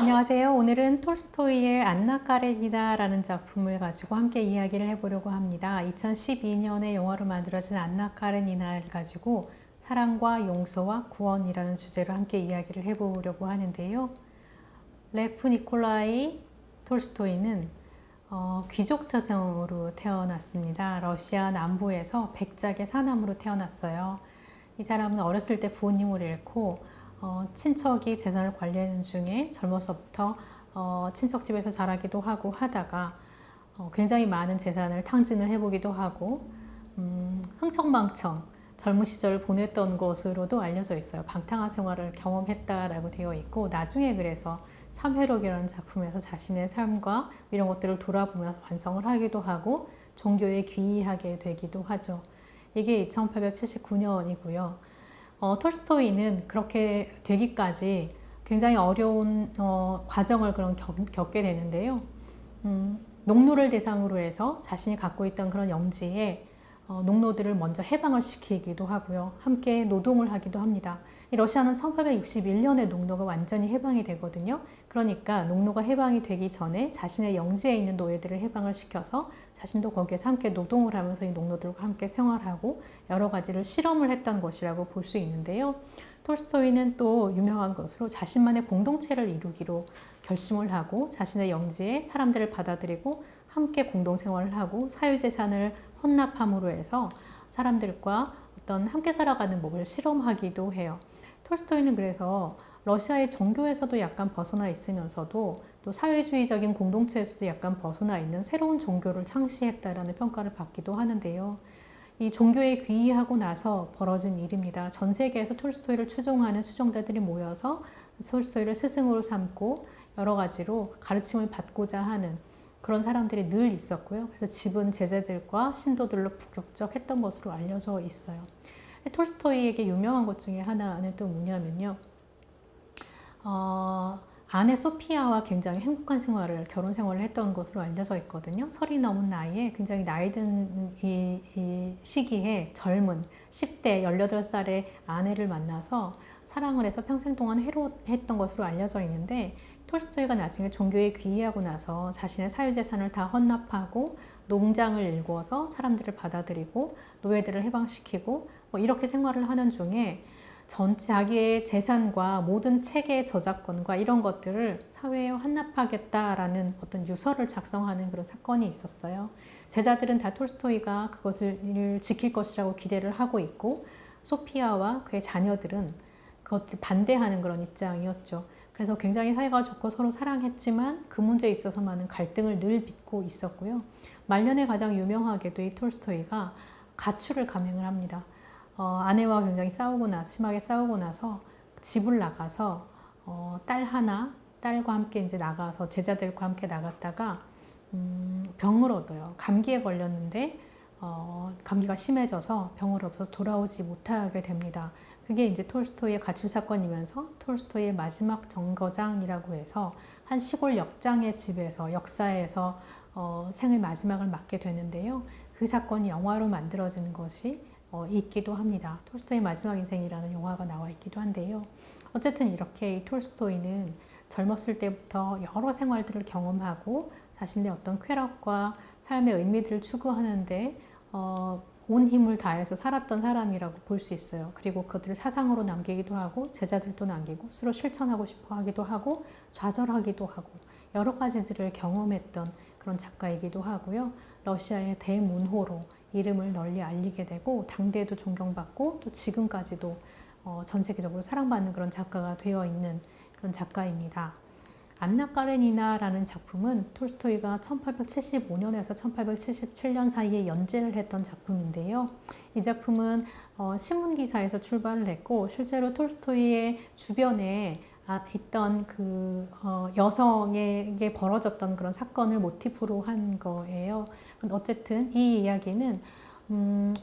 안녕하세요. 오늘은 톨스토이의 안나 까레니나라는 작품을 가지고 함께 이야기를 해보려고 합니다. 2012년에 영화로 만들어진 안나 까레니나를 가지고 사랑과 용서와 구원이라는 주제로 함께 이야기를 해보려고 하는데요. 레프 니콜라이 톨스토이는 귀족 태생으로 태어났습니다. 러시아 남부에서 백작의 사남으로 태어났어요. 이 사람은 어렸을 때 부모님을 잃고 친척이 재산을 관리하는 중에 젊어서부터 친척 집에서 자라기도 하고 하다가 굉장히 많은 재산을 탕진을 해보기도 하고 흥청망청 젊은 시절을 보냈던 것으로도 알려져 있어요. 방탕한 생활을 경험했다라고 되어 있고 나중에 그래서 참회록이라는 작품에서 자신의 삶과 이런 것들을 돌아보면서 반성을 하기도 하고 종교에 귀의하게 되기도 하죠. 이게 2879년이고요. 톨스토이는 그렇게 되기까지 굉장히 어려운 과정을 겪게 되는데요. 농노를 대상으로 해서 자신이 갖고 있던 그런 영지에 농노들을 먼저 해방을 시키기도 하고요. 함께 노동을 하기도 합니다. 이 러시아는 1861년에 농노가 완전히 해방이 되거든요. 그러니까 농노가 해방이 되기 전에 자신의 영지에 있는 노예들을 해방을 시켜서 자신도 거기에서 함께 노동을 하면서 이 농노들과 함께 생활하고 여러 가지를 실험을 했던 것이라고 볼 수 있는데요. 톨스토이는 또 유명한 것으로 자신만의 공동체를 이루기로 결심을 하고 자신의 영지에 사람들을 받아들이고 함께 공동생활을 하고 사유재산을 헌납함으로 해서 사람들과 어떤 함께 살아가는 법을 실험하기도 해요. 톨스토이는 그래서 러시아의 종교에서도 약간 벗어나 있으면서도 또 사회주의적인 공동체에서도 약간 벗어나 있는 새로운 종교를 창시했다라는 평가를 받기도 하는데요. 이 종교에 귀의하고 나서 벌어진 일입니다. 전 세계에서 톨스토이를 추종하는 추종자들이 모여서 톨스토이를 스승으로 삼고 여러 가지로 가르침을 받고자 하는 그런 사람들이 늘 있었고요. 그래서 집은 제자들과 신도들로 북적북적 했던 것으로 알려져 있어요. 톨스토이에게 유명한 것 중에 하나는 또 뭐냐면요. 아내 소피아와 굉장히 행복한 결혼 생활을 했던 것으로 알려져 있거든요. 설이 넘은 나이에 굉장히 나이 든 이 시기에 젊은 10대, 18살의 아내를 만나서 사랑을 해서 평생 동안 해로웠던 것으로 알려져 있는데 톨스토이가 나중에 종교에 귀의하고 나서 자신의 사유재산을 다 헌납하고 농장을 일구어서 사람들을 받아들이고 노예들을 해방시키고 뭐 이렇게 생활을 하는 중에 자기의 재산과 모든 책의 저작권과 이런 것들을 사회에 환납하겠다라는 어떤 유서를 작성하는 그런 사건이 있었어요. 제자들은 다 톨스토이가 그것을 지킬 것이라고 기대를 하고 있고 소피아와 그의 자녀들은 그것을 반대하는 그런 입장이었죠. 그래서 굉장히 사이가 좋고 서로 사랑했지만 그 문제에 있어서 많은 갈등을 늘 빚고 있었고요. 말년에 가장 유명하게도 이 톨스토이가 가출을 감행을 합니다. 아내와 굉장히 심하게 싸우고 나서 집을 나가서 딸과 함께 이제 나가서 제자들과 함께 나갔다가 병을 얻어요. 감기에 걸렸는데 감기가 심해져서 병을 얻어서 돌아오지 못하게 됩니다. 그게 이제 톨스토이의 가출 사건이면서 톨스토이의 마지막 정거장이라고 해서 한 시골 역장의 집에서 역사에서 생의 마지막을 맞게 되는데요. 그 사건이 영화로 만들어지는 것이 있기도 합니다. 톨스토이의 마지막 인생이라는 영화가 나와 있기도 한데요. 어쨌든 이렇게 이 톨스토이는 젊었을 때부터 여러 생활들을 경험하고 자신의 어떤 쾌락과 삶의 의미들을 추구하는데 온 힘을 다해서 살았던 사람이라고 볼 수 있어요. 그리고 그들을 사상으로 남기기도 하고 제자들도 남기고 스스로 실천하고 싶어 하기도 하고 좌절하기도 하고 여러 가지들을 경험했던 그런 작가이기도 하고요. 러시아의 대문호로 이름을 널리 알리게 되고 당대에도 존경받고 또 지금까지도 전 세계적으로 사랑받는 그런 작가가 되어 있는 그런 작가입니다. 안나 까레니나라는 작품은 톨스토이가 1875년에서 1877년 사이에 연재를 했던 작품인데요. 이 작품은 신문기사에서 출발을 했고 실제로 톨스토이의 주변에 있던 그 여성에게 벌어졌던 그런 사건을 모티프로 한 거예요. 어쨌든 이 이야기는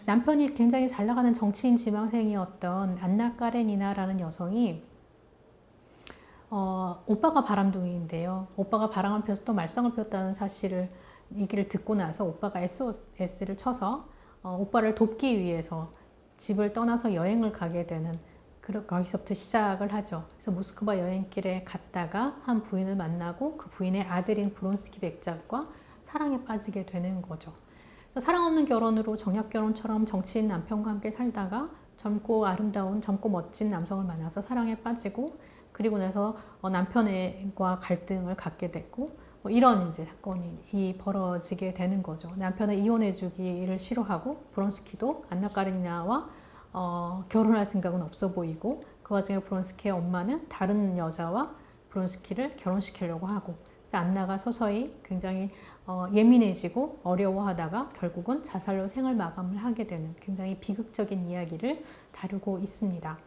남편이 굉장히 잘 나가는 정치인 지망생이었던 안나 까레니나라는 여성이 오빠가 바람둥이인데요. 오빠가 바람을 피워서 또 말썽을 피웠다는 얘기를 듣고 나서 오빠가 SOS를 쳐서 오빠를 돕기 위해서 집을 떠나서 여행을 가게 되는 거기서부터 시작을 하죠. 그래서 모스크바 여행길에 갔다가 한 부인을 만나고 그 부인의 아들인 브론스키 백작과 사랑에 빠지게 되는 거죠. 그래서 사랑 없는 결혼으로 정략 결혼처럼 정치인 남편과 함께 살다가 젊고 아름다운, 젊고 멋진 남성을 만나서 사랑에 빠지고, 그리고 나서 남편과 갈등을 갖게 됐고, 이런 이제 사건이 벌어지게 되는 거죠. 남편은 이혼해주기를 싫어하고 브론스키도 안나 까레니나와 결혼할 생각은 없어 보이고, 그 와중에 브론스키의 엄마는 다른 여자와 브론스키를 결혼시키려고 하고, 그래서 안나가 서서히 굉장히 예민해지고 어려워하다가 결국은 자살로 생을 마감을 하게 되는 굉장히 비극적인 이야기를 다루고 있습니다.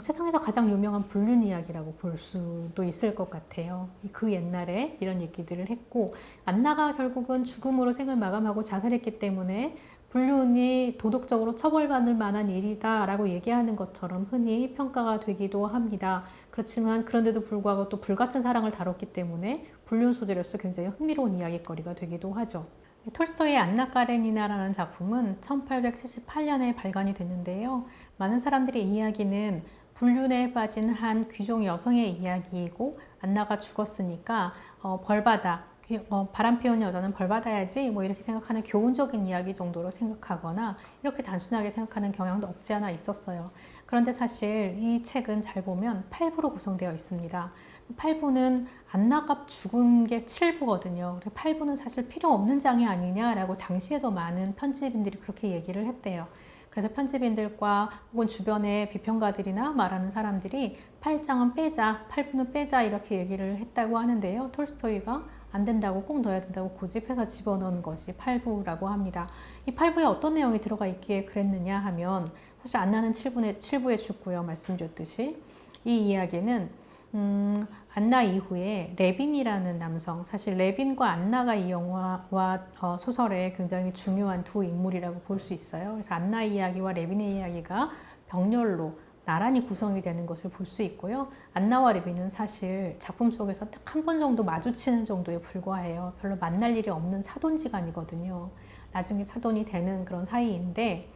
세상에서 가장 유명한 불륜 이야기라고 볼 수도 있을 것 같아요. 그 옛날에 이런 얘기들을 했고, 안나가 결국은 죽음으로 생을 마감하고 자살했기 때문에 불륜이 도덕적으로 처벌받을 만한 일이다라고 얘기하는 것처럼 흔히 평가가 되기도 합니다. 그렇지만 그런데도 불구하고 또 불같은 사랑을 다뤘기 때문에 불륜 소재로서 굉장히 흥미로운 이야기거리가 되기도 하죠. 톨스토이의 안나 까레니나라는 작품은 1878년에 발간이 됐는데요. 많은 사람들의 이야기는 불륜에 빠진 한 귀족 여성의 이야기이고, 안나가 죽었으니까 벌받아, 바람 피운 여자는 벌받아야지 이렇게 생각하는 교훈적인 이야기 정도로 생각하거나 이렇게 단순하게 생각하는 경향도 없지 않아 있었어요. 그런데 사실 이 책은 잘 보면 8부로 구성되어 있습니다. 8부는 안나가 죽은 게 7부거든요. 8부는 사실 필요 없는 장이 아니냐라고 당시에도 많은 편집인들이 그렇게 얘기를 했대요. 그래서 편집인들과 혹은 주변의 비평가들이나 말하는 사람들이 8장은 빼자, 8부는 빼자 이렇게 얘기를 했다고 하는데요. 톨스토이가 안 된다고, 꼭 넣어야 된다고 고집해서 집어넣은 것이 8부라고 합니다. 이 8부에 어떤 내용이 들어가 있기에 그랬느냐 하면, 사실 안나는 7부에 죽고요. 말씀드렸듯이 이 이야기는 안나 이후에 레빈이라는 남성, 사실 레빈과 안나가 이 영화와 소설에 굉장히 중요한 두 인물이라고 볼 수 있어요. 그래서 안나 이야기와 레빈의 이야기가 병렬로 나란히 구성이 되는 것을 볼 수 있고요. 안나와 레빈은 사실 작품 속에서 딱 한 번 정도 마주치는 정도에 불과해요. 별로 만날 일이 없는 사돈지간이거든요. 나중에 사돈이 되는 그런 사이인데,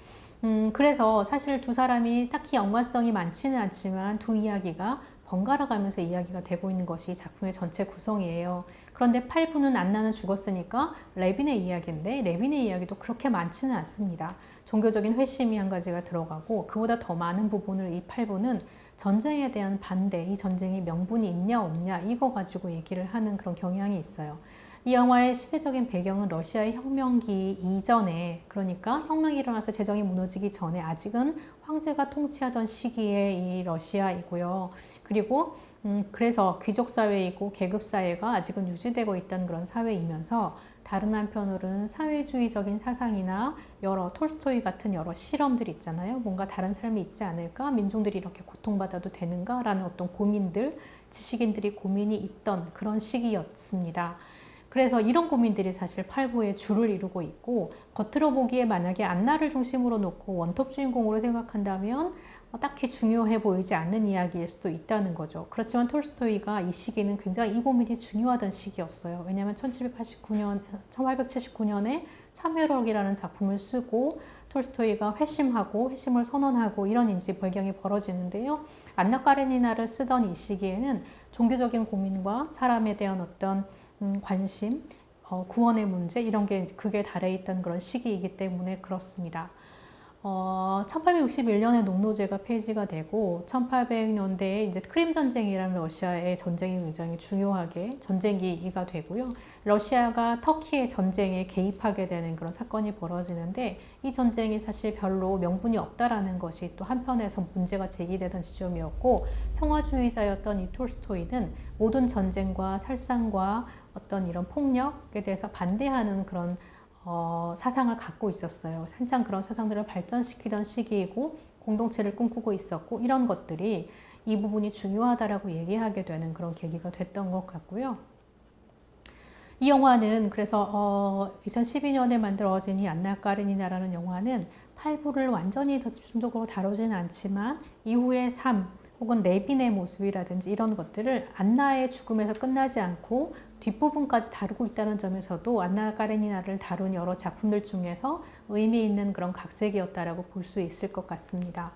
그래서 사실 두 사람이 딱히 연관성이 많지는 않지만 두 이야기가 번갈아 가면서 이야기가 되고 있는 것이 작품의 전체 구성이에요. 그런데 8부는 안나는 죽었으니까 레빈의 이야기인데, 레빈의 이야기도 그렇게 많지는 않습니다. 종교적인 회심이 한 가지가 들어가고, 그보다 더 많은 부분을 이 8부는 전쟁에 대한 반대, 이 전쟁이 명분이 있냐 없냐 이거 가지고 얘기를 하는 그런 경향이 있어요. 이 영화의 시대적인 배경은 러시아의 혁명기 이전에, 그러니까 혁명이 일어나서 제정이 무너지기 전에 아직은 황제가 통치하던 시기의 이 러시아이고요. 그리고 그래서 귀족 사회이고 계급 사회가 아직은 유지되고 있던 그런 사회이면서, 다른 한편으로는 사회주의적인 사상이나 여러 톨스토이 같은 여러 실험들이 있잖아요. 뭔가 다른 삶이 있지 않을까? 민중들이 이렇게 고통받아도 되는가? 라는 어떤 고민들, 지식인들이 고민이 있던 그런 시기였습니다. 그래서 이런 고민들이 사실 8부의 주를 이루고 있고, 겉으로 보기에 만약에 안나를 중심으로 놓고 원톱 주인공으로 생각한다면 딱히 중요해 보이지 않는 이야기일 수도 있다는 거죠. 그렇지만 톨스토이가 이 시기는 굉장히 이 고민이 중요하던 시기였어요. 왜냐하면 1879년에 참회록이라는 작품을 쓰고 톨스토이가 회심하고 회심을 선언하고 이런 인지 배경이 벌어지는데요. 안나 까레니나를 쓰던 이 시기에는 종교적인 고민과 사람에 대한 어떤 관심, 구원의 문제 이런 게 극에 달해 있던 그런 시기이기 때문에 그렇습니다. 1861년에 농노제가 폐지가 되고 1800년대에 이제 크림 전쟁이라는 러시아의 전쟁이 굉장히 중요하게 전쟁기가 되고요. 러시아가 터키의 전쟁에 개입하게 되는 그런 사건이 벌어지는데, 이 전쟁이 사실 별로 명분이 없다라는 것이 또 한편에서 문제가 제기되던 지점이었고, 평화주의자였던 이 톨스토이는 모든 전쟁과 살상과 어떤 이런 폭력에 대해서 반대하는 그런 사상을 갖고 있었어요. 한창 그런 사상들을 발전시키던 시기이고 공동체를 꿈꾸고 있었고, 이런 것들이 이 부분이 중요하다라고 얘기하게 되는 그런 계기가 됐던 것 같고요. 이 영화는 그래서 2012년에 만들어진 이 안나 까레니나라는 영화는 8부를 완전히 더 집중적으로 다루지는 않지만 이후의 삶 혹은 레빈의 모습이라든지 이런 것들을 안나의 죽음에서 끝나지 않고 뒷부분까지 다루고 있다는 점에서도 안나 까레니나를 다룬 여러 작품들 중에서 의미 있는 그런 각색이었다라고 볼 수 있을 것 같습니다.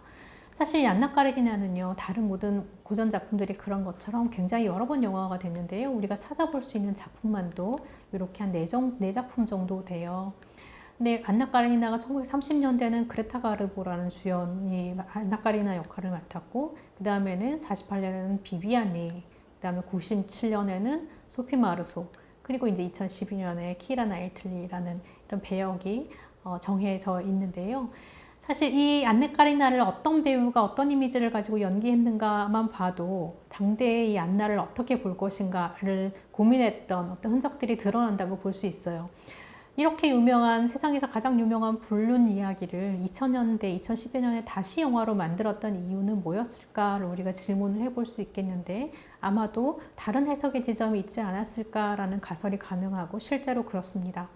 사실 이 안나 까레니나는요, 다른 모든 고전 작품들이 그런 것처럼 굉장히 여러 번 영화가 됐는데요. 우리가 찾아볼 수 있는 작품만도 이렇게 한 네 작품 정도 돼요. 근데 안나 까레니나가 1930년대는 그레타 가르보라는 주연이 안나 까레니나 역할을 맡았고, 그 다음에는 48년에는 비비안 레이, 그 다음에 97년에는 소피 마르소, 그리고 이제 2012년에 키라 나이틀리라는 이런 배역이 정해져 있는데요. 사실 이 안나 까레니나를 어떤 배우가 어떤 이미지를 가지고 연기했는가만 봐도 당대의 이 안나를 어떻게 볼 것인가를 고민했던 어떤 흔적들이 드러난다고 볼 수 있어요. 이렇게 유명한, 세상에서 가장 유명한 불륜 이야기를 2000년대, 2010여 년에 다시 영화로 만들었던 이유는 뭐였을까를 우리가 질문을 해볼 수 있겠는데, 아마도 다른 해석의 지점이 있지 않았을까라는 가설이 가능하고 실제로 그렇습니다.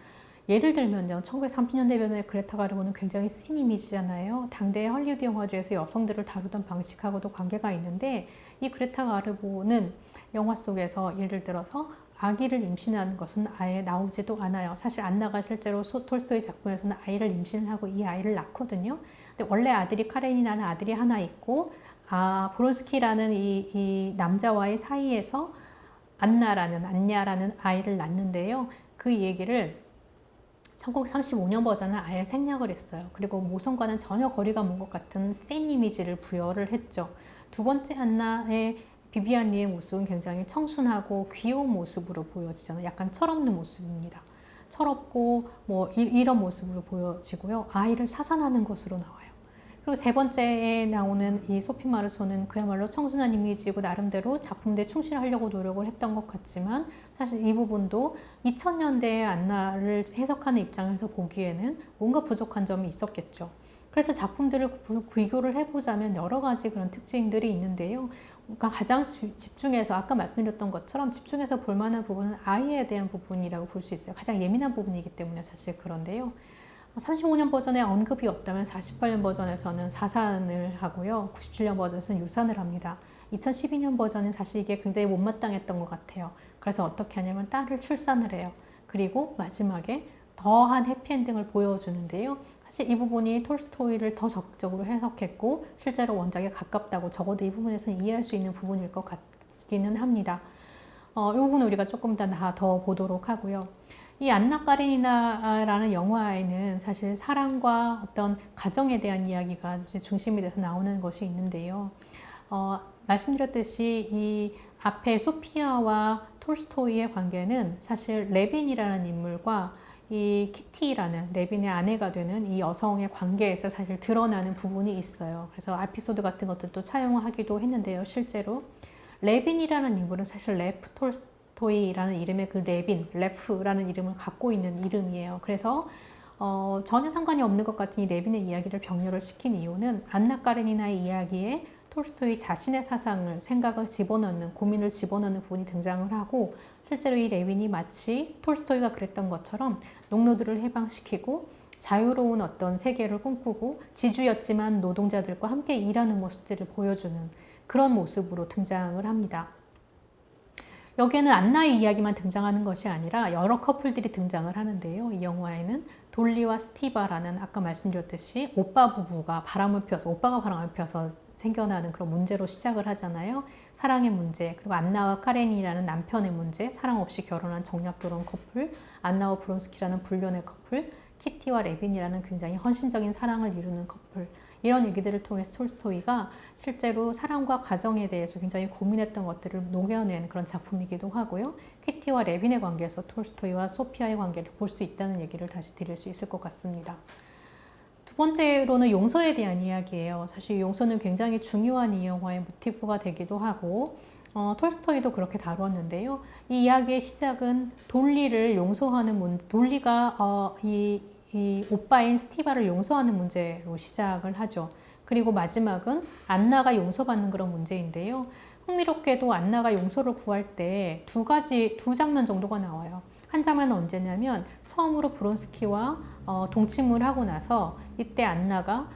예를 들면요, 1930년대 그레타 가르보는 굉장히 센 이미지잖아요. 당대의 헐리우드 영화제에서 여성들을 다루던 방식하고도 관계가 있는데, 이 그레타 가르보는 영화 속에서 예를 들어서 아기를 임신하는 것은 아예 나오지도 않아요. 사실 안나가 실제로 톨스토이 작품에서는 아이를 임신을 하고 이 아이를 낳거든요. 근데 원래 아들이 카렌이라는 아들이 하나 있고, 브론스키라는 이 남자와의 사이에서 안냐라는 아이를 낳는데요. 그 얘기를 1935년 버전은 아예 생략을 했어요. 그리고 모성과는 전혀 거리가 먼 것 같은 센 이미지를 부여를 했죠. 두 번째 안나의 비비안 리의 모습은 굉장히 청순하고 귀여운 모습으로 보여지잖아요. 약간 철없는 모습입니다. 철없고 뭐 이런 모습으로 보여지고요. 아이를 사산하는 것으로 나와요. 그리고 세 번째에 나오는 이 소피 마르소는 그야말로 청순한 이미지고 나름대로 작품대에 충실하려고 노력을 했던 것 같지만, 사실 이 부분도 2000년대의 안나를 해석하는 입장에서 보기에는 뭔가 부족한 점이 있었겠죠. 그래서 작품들을 비교를 해보자면 여러 가지 그런 특징들이 있는데요. 그러니까 가장 집중해서, 아까 말씀드렸던 것처럼 집중해서 볼 만한 부분은 아이에 대한 부분이라고 볼 수 있어요. 가장 예민한 부분이기 때문에 사실 그런데요. 35년 버전에 언급이 없다면 48년 버전에서는 사산을 하고요. 97년 버전에서는 유산을 합니다. 2012년 버전은 사실 이게 굉장히 못마땅했던 것 같아요. 그래서 어떻게 하냐면 딸을 출산을 해요. 그리고 마지막에 더한 해피엔딩을 보여주는데요. 사실 이 부분이 톨스토이를 더 적극적으로 해석했고 실제로 원작에 가깝다고, 적어도 이 부분에서는 이해할 수 있는 부분일 것 같기는 합니다. 이 부분은 우리가 조금 더 보도록 하고요. 이 안나 까레니나라는 영화에는 사실 사랑과 어떤 가정에 대한 이야기가 중심이 돼서 나오는 것이 있는데요. 말씀드렸듯이 이 앞에 소피아와 톨스토이의 관계는 사실 레빈이라는 인물과 이 키티라는 레빈의 아내가 되는 이 여성의 관계에서 사실 드러나는 부분이 있어요. 그래서 에피소드 같은 것들도 차용하기도 했는데요. 실제로 레빈이라는 인물은 사실 레프 톨스토이라는 이름의 그 레프라는 이름을 갖고 있는 이름이에요. 그래서 전혀 상관이 없는 것 같은 이 레빈의 이야기를 병렬을 시킨 이유는 안나 까레니나의 이야기에 톨스토이 자신의 사상을, 생각을 집어넣는, 고민을 집어넣는 부분이 등장을 하고, 실제로 이 레빈이 마치 톨스토이가 그랬던 것처럼 농노들을 해방시키고 자유로운 어떤 세계를 꿈꾸고 지주였지만 노동자들과 함께 일하는 모습들을 보여주는 그런 모습으로 등장을 합니다. 여기에는 안나의 이야기만 등장하는 것이 아니라 여러 커플들이 등장을 하는데요. 이 영화에는 돌리와 스티바라는 아까 말씀드렸듯이 오빠 부부가 오빠가 바람을 펴서 생겨나는 그런 문제로 시작을 하잖아요. 사랑의 문제, 그리고 안나와 카렌이라는 남편의 문제, 사랑 없이 결혼한 정략결혼 커플, 안나와 브론스키라는 불륜의 커플, 키티와 레빈이라는 굉장히 헌신적인 사랑을 이루는 커플, 이런 얘기들을 통해서 톨스토이가 실제로 사랑과 가정에 대해서 굉장히 고민했던 것들을 녹여낸 그런 작품이기도 하고요. 키티와 레빈의 관계에서 톨스토이와 소피아의 관계를 볼 수 있다는 얘기를 다시 드릴 수 있을 것 같습니다. 두 번째로는 용서에 대한 이야기예요. 사실 용서는 굉장히 중요한 이 영화의 모티브가 되기도 하고, 톨스토이도 그렇게 다루었는데요. 이 이야기의 시작은 돌리를 용서하는 문제, 돌리가 이 오빠인 스티바를 용서하는 문제로 시작을 하죠. 그리고 마지막은 안나가 용서받는 그런 문제인데요. 흥미롭게도 안나가 용서를 구할 때 두 장면 정도가 나와요. 한 장면은 언제냐면 처음으로 브론스키와 동침을 하고 나서 이때 안나가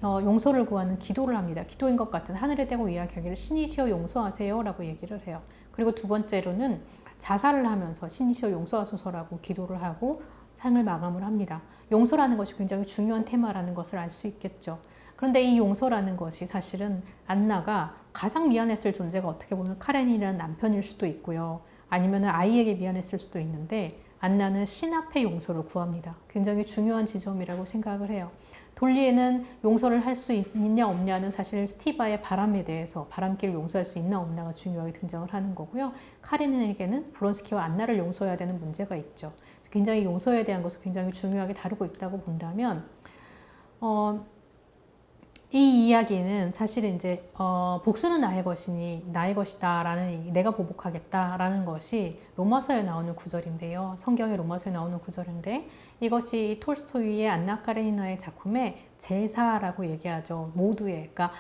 용서를 구하는 기도를 합니다. 기도인 것 같은 하늘에 대고 이야기하기를 신이시여 용서하세요 라고 얘기를 해요. 그리고 두 번째로는 자살을 하면서 신이시여 용서하소서라고 기도를 하고 상을 마감을 합니다. 용서라는 것이 굉장히 중요한 테마라는 것을 알 수 있겠죠. 그런데 이 용서라는 것이 사실은 안나가 가장 미안했을 존재가 어떻게 보면 카렌이라는 남편일 수도 있고요. 아니면 아이에게 미안했을 수도 있는데 안나는 신 앞에 용서를 구합니다. 굉장히 중요한 지점이라고 생각을 해요. 돌리에는 용서를 할 수 있냐 없냐는 사실 스티바의 바람에 대해서 바람길을 용서할 수 있나 없나가 중요하게 등장을 하는 거고요. 카렌에게는 브론스키와 안나를 용서해야 되는 문제가 있죠. 굉장히 용서에 대한 것을 굉장히 중요하게 다루고 있다고 본다면 이 이야기는 사실 이제 복수는 나의 것이니 나의 것이다라는 내가 보복하겠다라는 것이 로마서에 나오는 구절인데요. 성경의 로마서에 나오는 구절인데 이것이 톨스토이의 안나 카레니나의 작품의 제사라고 얘기하죠. 모두의 그러니까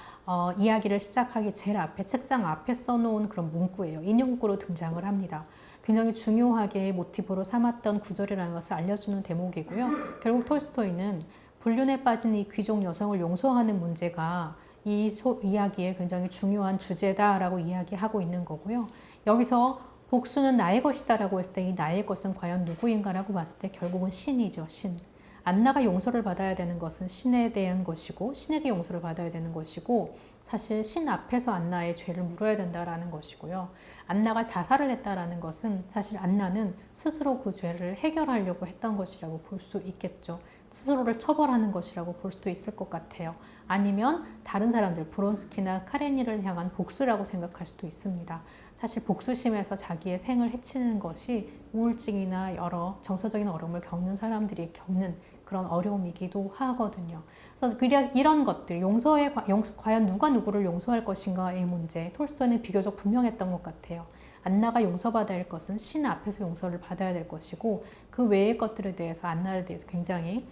이야기를 시작하기 제일 앞에 책장 앞에 써놓은 그런 문구예요. 인용구로 등장을 합니다. 굉장히 중요하게 모티브로 삼았던 구절이라는 것을 알려주는 대목이고요. 결국 톨스토이는 불륜에 빠진 이 귀족 여성을 용서하는 문제가 이 이야기의 굉장히 중요한 주제다라고 이야기하고 있는 거고요. 여기서 복수는 나의 것이다라고 했을 때 이 나의 것은 과연 누구인가라고 봤을 때 결국은 신이죠. 신. 안나가 용서를 받아야 되는 것은 신에 대한 것이고 신에게 용서를 받아야 되는 것이고 사실 신 앞에서 안나의 죄를 물어야 된다라는 것이고요. 안나가 자살을 했다라는 것은 사실 안나는 스스로 그 죄를 해결하려고 했던 것이라고 볼 수 있겠죠. 스스로를 처벌하는 것이라고 볼 수도 있을 것 같아요. 아니면 다른 사람들, 브론스키나 카레니를 향한 복수라고 생각할 수도 있습니다. 사실 복수심에서 자기의 생을 해치는 것이 우울증이나 여러 정서적인 어려움을 겪는 사람들이 겪는 그런 어려움이기도 하거든요. 그래서 이런 것들, 과연 누가 누구를 용서할 것인가의 문제, 톨스토이는 비교적 분명했던 것 같아요. 안나가 용서받아야 할 것은 신 앞에서 용서를 받아야 될 것이고 그 외의 것들에 대해서 안나에 대해서 굉장히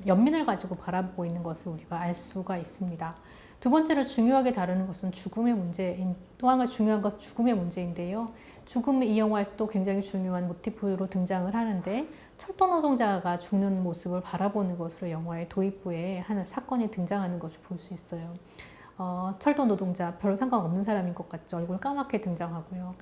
연민을 가지고 바라보고 있는 것을 우리가 알 수가 있습니다. 두 번째로 중요하게 다루는 것은 죽음의 문제인 또 한 가지 중요한 것은 죽음의 문제인데요. 죽음이 이 영화에서 또 굉장히 중요한 모티프로 등장을 하는데 철도 노동자가 죽는 모습을 바라보는 것으로 영화의 도입부에 하는 사건이 등장하는 것을 볼 수 있어요. 철도 노동자 별로 상관없는 사람인 것 같죠. 얼굴 까맣게 등장하고요.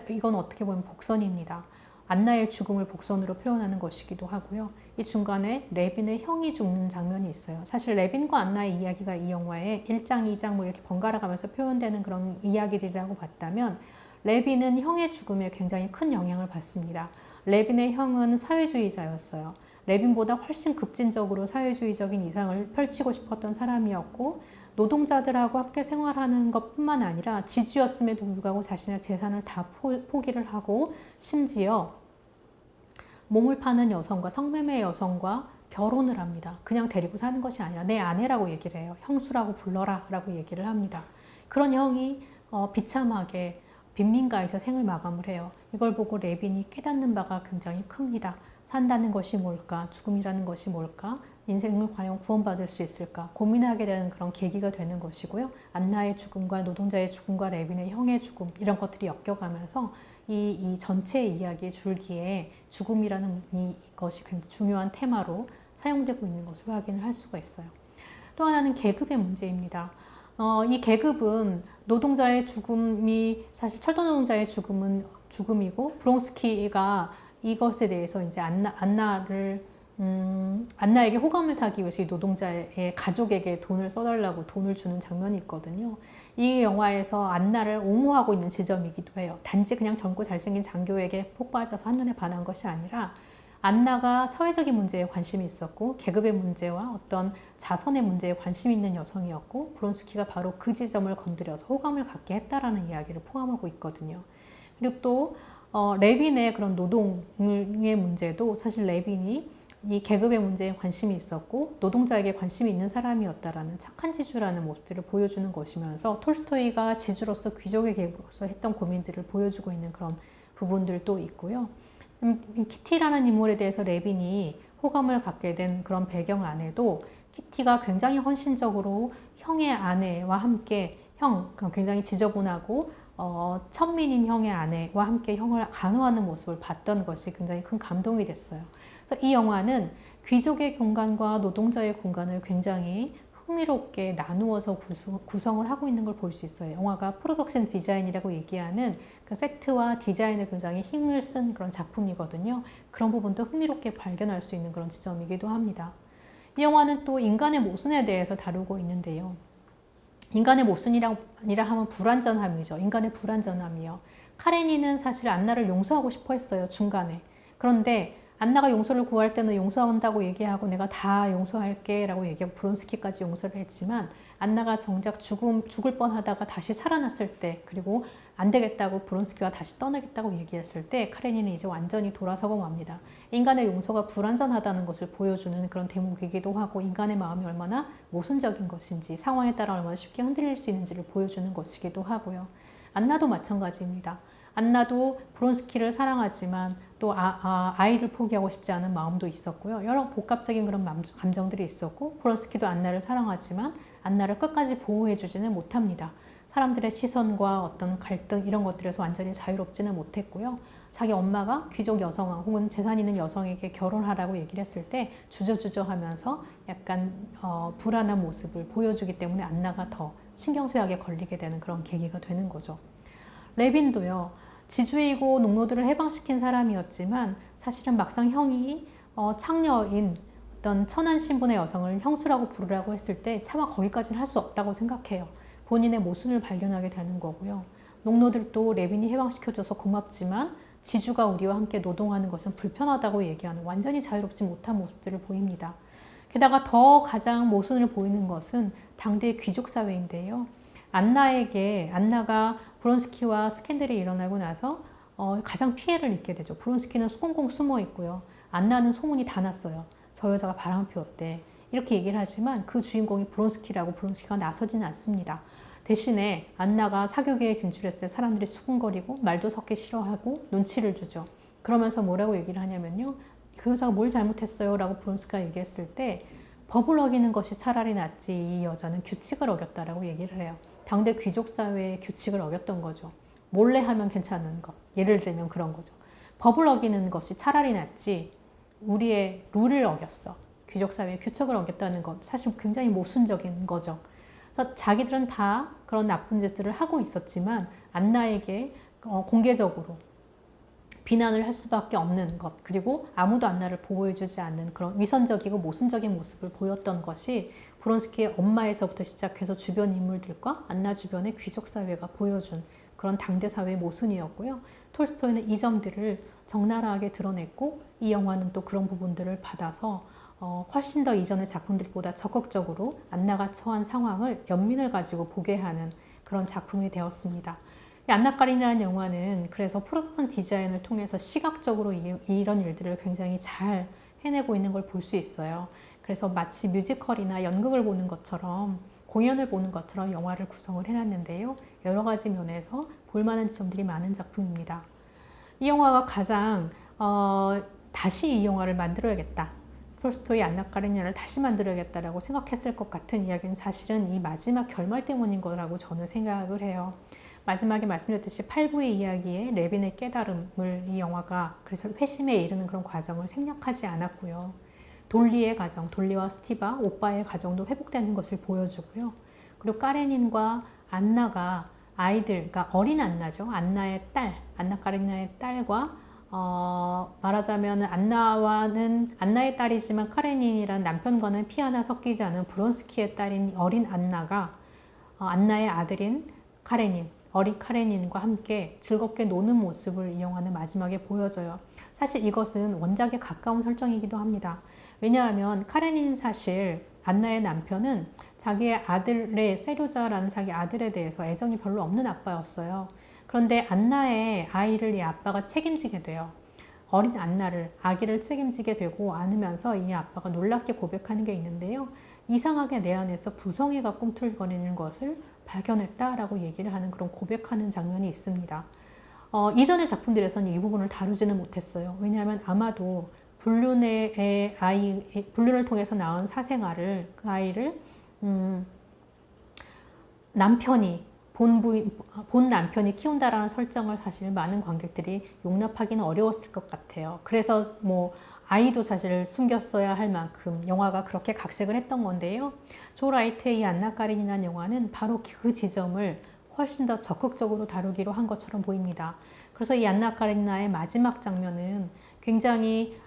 이건 어떻게 보면 복선입니다. 안나의 죽음을 복선으로 표현하는 것이기도 하고요. 이 중간에 레빈의 형이 죽는 장면이 있어요. 사실 레빈과 안나의 이야기가 이 영화에 1장, 2장 뭐 이렇게 번갈아 가면서 표현되는 그런 이야기들이라고 봤다면 레빈은 형의 죽음에 굉장히 큰 영향을 받습니다. 레빈의 형은 사회주의자였어요. 레빈보다 훨씬 급진적으로 사회주의적인 이상을 펼치고 싶었던 사람이었고 노동자들하고 함께 생활하는 것뿐만 아니라 지주였음에도 불구하고 자신의 재산을 다 포기를 하고 심지어 몸을 파는 여성과 성매매 여성과 결혼을 합니다. 그냥 데리고 사는 것이 아니라 내 아내라고 얘기를 해요. 형수라고 불러라 라고 얘기를 합니다. 그런 형이 비참하게 빈민가에서 생을 마감을 해요. 이걸 보고 레빈이 깨닫는 바가 굉장히 큽니다. 산다는 것이 뭘까? 죽음이라는 것이 뭘까? 인생을 과연 구원받을 수 있을까? 고민하게 되는 그런 계기가 되는 것이고요. 안나의 죽음과 노동자의 죽음과 레빈의 형의 죽음 이런 것들이 엮여가면서 이 전체 이야기의 줄기에 죽음이라는 것이 굉장히 중요한 테마로 사용되고 있는 것을 확인을 할 수가 있어요. 또 하나는 계급의 문제입니다. 이 계급은 노동자의 죽음이 사실 철도 노동자의 죽음은 죽음이고 브론스키가 이것에 대해서 이제 안나에게 호감을 사기 위해서 이 노동자의 가족에게 돈을 써달라고 돈을 주는 장면이 있거든요. 이 영화에서 안나를 옹호하고 있는 지점이기도 해요. 단지 그냥 젊고 잘생긴 장교에게 폭 빠져서 한눈에 반한 것이 아니라 안나가 사회적인 문제에 관심이 있었고 계급의 문제와 어떤 자선의 문제에 관심 있는 여성이었고 브론스키가 바로 그 지점을 건드려서 호감을 갖게 했다라는 이야기를 포함하고 있거든요. 그리고 또 레빈의 그런 노동의 문제도 사실 레빈이 이 계급의 문제에 관심이 있었고 노동자에게 관심이 있는 사람이었다라는 착한 지주라는 모습들을 보여주는 것이면서 톨스토이가 지주로서 귀족의 계급으로서 했던 고민들을 보여주고 있는 그런 부분들도 있고요. 키티라는 인물에 대해서 레빈이 호감을 갖게 된 그런 배경 안에도 키티가 굉장히 헌신적으로 형의 아내와 함께 굉장히 지저분하고 천민인 형의 아내와 함께 형을 간호하는 모습을 봤던 것이 굉장히 큰 감동이 됐어요. 그래서 이 영화는 귀족의 공간과 노동자의 공간을 굉장히 흥미롭게 나누어서 구성을 하고 있는 걸 볼 수 있어요. 영화가 프로덕션 디자인이라고 얘기하는 그 세트와 디자인에 굉장히 힘을 쓴 그런 작품이거든요. 그런 부분도 흥미롭게 발견할 수 있는 그런 지점이기도 합니다. 이 영화는 또 인간의 모순에 대해서 다루고 있는데요. 인간의 모순이라 하면 불완전함이죠. 인간의 불완전함이요. 카레니는 사실 안나를 용서하고 싶어 했어요. 중간에. 그런데 안나가 용서를 구할 때는 용서한다고 얘기하고 내가 다 용서할게 라고 얘기하고 브론스키까지 용서를 했지만 안나가 정작 죽을 뻔하다가 다시 살아났을 때, 그리고 안 되겠다고 브론스키와 다시 떠나겠다고 얘기했을 때 카레니는 이제 완전히 돌아서고 맙니다. 인간의 용서가 불완전하다는 것을 보여주는 그런 대목이기도 하고, 인간의 마음이 얼마나 모순적인 것인지, 상황에 따라 얼마나 쉽게 흔들릴 수 있는지를 보여주는 것이기도 하고요. 안나도 마찬가지입니다. 안나도 브론스키를 사랑하지만 또 아이를 포기하고 싶지 않은 마음도 있었고요. 여러 복합적인 그런 감정들이 있었고, 브론스키도 안나를 사랑하지만 안나를 끝까지 보호해주지는 못합니다. 사람들의 시선과 어떤 갈등 이런 것들에서 완전히 자유롭지는 못했고요. 자기 엄마가 귀족 여성 혹은 재산 있는 여성에게 결혼하라고 얘기를 했을 때 주저주저 하면서 약간 불안한 모습을 보여주기 때문에 안나가 더 신경쇠약에 걸리게 되는 그런 계기가 되는 거죠. 레빈도요. 지주이고 농노들을 해방시킨 사람이었지만 사실은 막상 형이 창녀인 어떤 천한 신분의 여성을 형수라고 부르라고 했을 때 차마 거기까지는 할 수 없다고 생각해요. 본인의 모순을 발견하게 되는 거고요. 농노들도 레빈이 해방시켜줘서 고맙지만 지주가 우리와 함께 노동하는 것은 불편하다고 얘기하는 완전히 자유롭지 못한 모습들을 보입니다. 게다가 더 가장 모순을 보이는 것은 당대의 귀족 사회인데요. 안나가 브론스키와 스캔들이 일어나고 나서 가장 피해를 입게 되죠. 브론스키는 꽁꽁 숨어 있고요. 안나는 소문이 다 났어요. 저 여자가 바람을 피웠대. 이렇게 얘기를 하지만 그 주인공이 브론스키라고 브론스키가 나서지는 않습니다. 대신에 안나가 사교계에 진출했을 때 사람들이 수군거리고 말도 섞기 싫어하고 눈치를 주죠. 그러면서 뭐라고 얘기를 하냐면요. 그 여자가 뭘 잘못했어요? 라고 브론스키가 얘기했을 때 법을 어기는 것이 차라리 낫지 이 여자는 규칙을 어겼다라고 얘기를 해요. 당대 귀족 사회의 규칙을 어겼던 거죠. 몰래 하면 괜찮은 것. 예를 들면 그런 거죠. 법을 어기는 것이 차라리 낫지 우리의 룰을 어겼어. 귀족 사회의 규칙을 어겼다는 것. 사실 굉장히 모순적인 거죠. 그래서 자기들은 다 그런 나쁜 짓들을 하고 있었지만 안나에게 공개적으로 비난을 할 수밖에 없는 것, 그리고 아무도 안나를 보호해주지 않는 그런 위선적이고 모순적인 모습을 보였던 것이 브론스키의 엄마에서부터 시작해서 주변 인물들과 안나 주변의 귀족 사회가 보여준 그런 당대 사회의 모순이었고요. 톨스토이는 이 점들을 적나라하게 드러냈고, 이 영화는 또 그런 부분들을 받아서 훨씬 더 이전의 작품들보다 적극적으로 안나가 처한 상황을 연민을 가지고 보게 하는 그런 작품이 되었습니다. 안나 카레니나라는 영화는 그래서 프로덕션 디자인을 통해서 시각적으로 이런 일들을 굉장히 잘 해내고 있는 걸 볼 수 있어요. 그래서 마치 뮤지컬이나 연극을 보는 것처럼, 공연을 보는 것처럼 영화를 구성을 해놨는데요. 여러 가지 면에서 볼만한 지점들이 많은 작품입니다. 이 영화가 가장 다시 이 영화를 만들어야겠다, 톨스토이 안나 카레니나를 다시 만들어야겠다라고 생각했을 것 같은 이야기는 사실은 이 마지막 결말 때문인 거라고 저는 생각을 해요. 마지막에 말씀드렸듯이 8부의 이야기에 레빈의 깨달음을 이 영화가 그래서 회심에 이르는 그런 과정을 생략하지 않았고요. 돌리의 가정, 돌리와 스티바, 오빠의 가정도 회복되는 것을 보여주고요. 그리고 카레닌과 안나가 아이들, 그러니까 어린 안나죠. 안나의 딸, 안나 카레니나의 딸과 말하자면 안나의 딸이지만 카레닌이란 남편과는 피 하나 섞이지 않은 브론스키의 딸인 어린 안나가 안나의 아들인 어린 카레닌과 함께 즐겁게 노는 모습을 이 영화는 마지막에 보여줘요. 사실 이것은 원작에 가까운 설정이기도 합니다. 왜냐하면 카레닌, 사실 안나의 남편은 자기의 아들의 세료자라는 자기 아들에 대해서 애정이 별로 없는 아빠였어요. 그런데 안나의 아이를 이 아빠가 책임지게 돼요. 어린 안나를, 아기를 책임지게 되고 안으면서 이 아빠가 놀랍게 고백하는 게 있는데요. 이상하게 내 안에서 부성애가 꿈틀거리는 것을 발견했다라고 얘기를 하는 그런 고백하는 장면이 있습니다. 이전의 작품들에서는 이 부분을 다루지는 못했어요. 왜냐하면 아마도 불륜을 통해서 낳은 사생아를, 그 아이를 본 남편이 키운다라는 설정을 사실 많은 관객들이 용납하기는 어려웠을 것 같아요. 그래서 아이도 사실 숨겼어야 할 만큼 영화가 그렇게 각색을 했던 건데요. 조 라이트의 이 안나 카레니나라는 영화는 바로 그 지점을 훨씬 더 적극적으로 다루기로 한 것처럼 보입니다. 그래서 이 안나 카레니나의 마지막 장면은 굉장히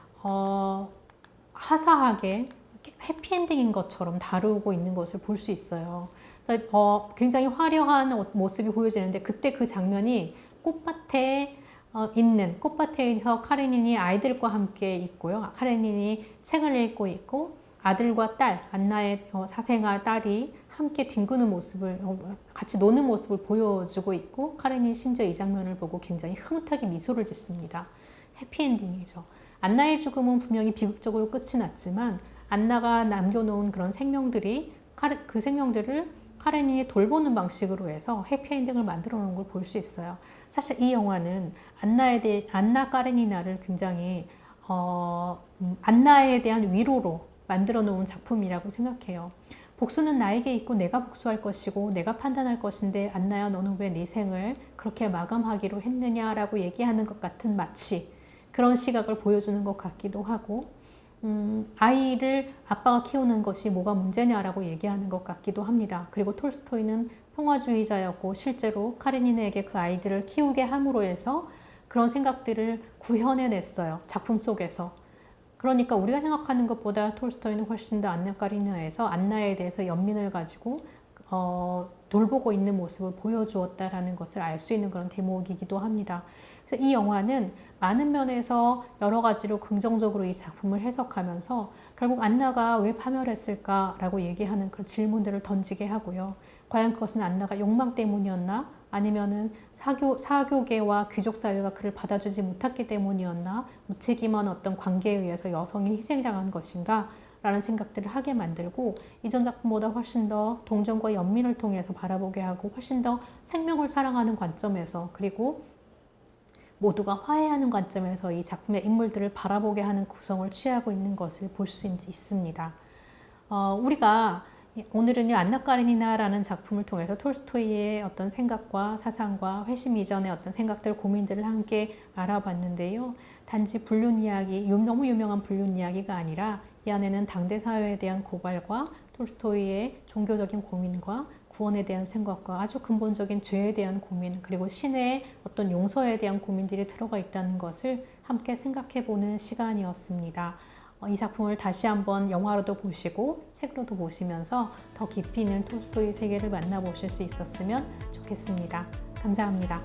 화사하게 해피엔딩인 것처럼 다루고 있는 것을 볼 수 있어요. 그래서 굉장히 화려한 모습이 보여지는데 그때 그 장면이 꽃밭에서 카레닌이 아이들과 함께 있고요. 카레닌이 책을 읽고 있고 아들과 딸, 안나의 사생아 딸이 함께 뒹구는 모습을 같이 노는 모습을 보여주고 있고 카레닌이 심지어 이 장면을 보고 굉장히 흐뭇하게 미소를 짓습니다. 해피엔딩이죠. 안나의 죽음은 분명히 비극적으로 끝이 났지만 안나가 남겨놓은 그런 생명들이 그 생명들을 카레닌이 돌보는 방식으로 해서 해피엔딩을 만들어 놓은 걸 볼 수 있어요. 사실 이 영화는 안나 까레니나를 굉장히 안나에 대한 위로로 만들어 놓은 작품이라고 생각해요. 복수는 나에게 있고 내가 복수할 것이고 내가 판단할 것인데 안나야 너는 왜 네 생을 그렇게 마감하기로 했느냐라고 얘기하는 것 같은 마치 그런 시각을 보여주는 것 같기도 하고 아이를 아빠가 키우는 것이 뭐가 문제냐라고 얘기하는 것 같기도 합니다. 그리고 톨스토이는 평화주의자였고 실제로 카레니나에게 그 아이들을 키우게 함으로 해서 그런 생각들을 구현해냈어요. 작품 속에서. 그러니까 우리가 생각하는 것보다 톨스토이는 훨씬 더 안나 까리나에서 안나에 대해서 연민을 가지고 돌보고 있는 모습을 보여주었다라는 것을 알 수 있는 그런 대목이기도 합니다. 그래서 이 영화는 많은 면에서 여러 가지로 긍정적으로 이 작품을 해석하면서 결국 안나가 왜 파멸했을까라고 얘기하는 그런 질문들을 던지게 하고요. 과연 그것은 안나가 욕망 때문이었나? 아니면은 사교계와 귀족 사회가 그를 받아주지 못했기 때문이었나? 무책임한 어떤 관계에 의해서 여성이 희생당한 것인가? 라는 생각들을 하게 만들고 이전 작품보다 훨씬 더 동정과 연민을 통해서 바라보게 하고 훨씬 더 생명을 사랑하는 관점에서 그리고 모두가 화해하는 관점에서 이 작품의 인물들을 바라보게 하는 구성을 취하고 있는 것을 볼 수 있습니다. 우리가 오늘은요 안나 까레니나라는 작품을 통해서 톨스토이의 어떤 생각과 사상과 회심 이전의 어떤 생각들, 고민들을 함께 알아봤는데요. 단지 불륜 이야기, 너무 유명한 불륜 이야기가 아니라 이 안에는 당대 사회에 대한 고발과 톨스토이의 종교적인 고민과 구원에 대한 생각과 아주 근본적인 죄에 대한 고민 그리고 신의 어떤 용서에 대한 고민들이 들어가 있다는 것을 함께 생각해보는 시간이었습니다. 이 작품을 다시 한번 영화로도 보시고 책으로도 보시면서 더 깊이 있는 톨스토이 세계를 만나보실 수 있었으면 좋겠습니다. 감사합니다.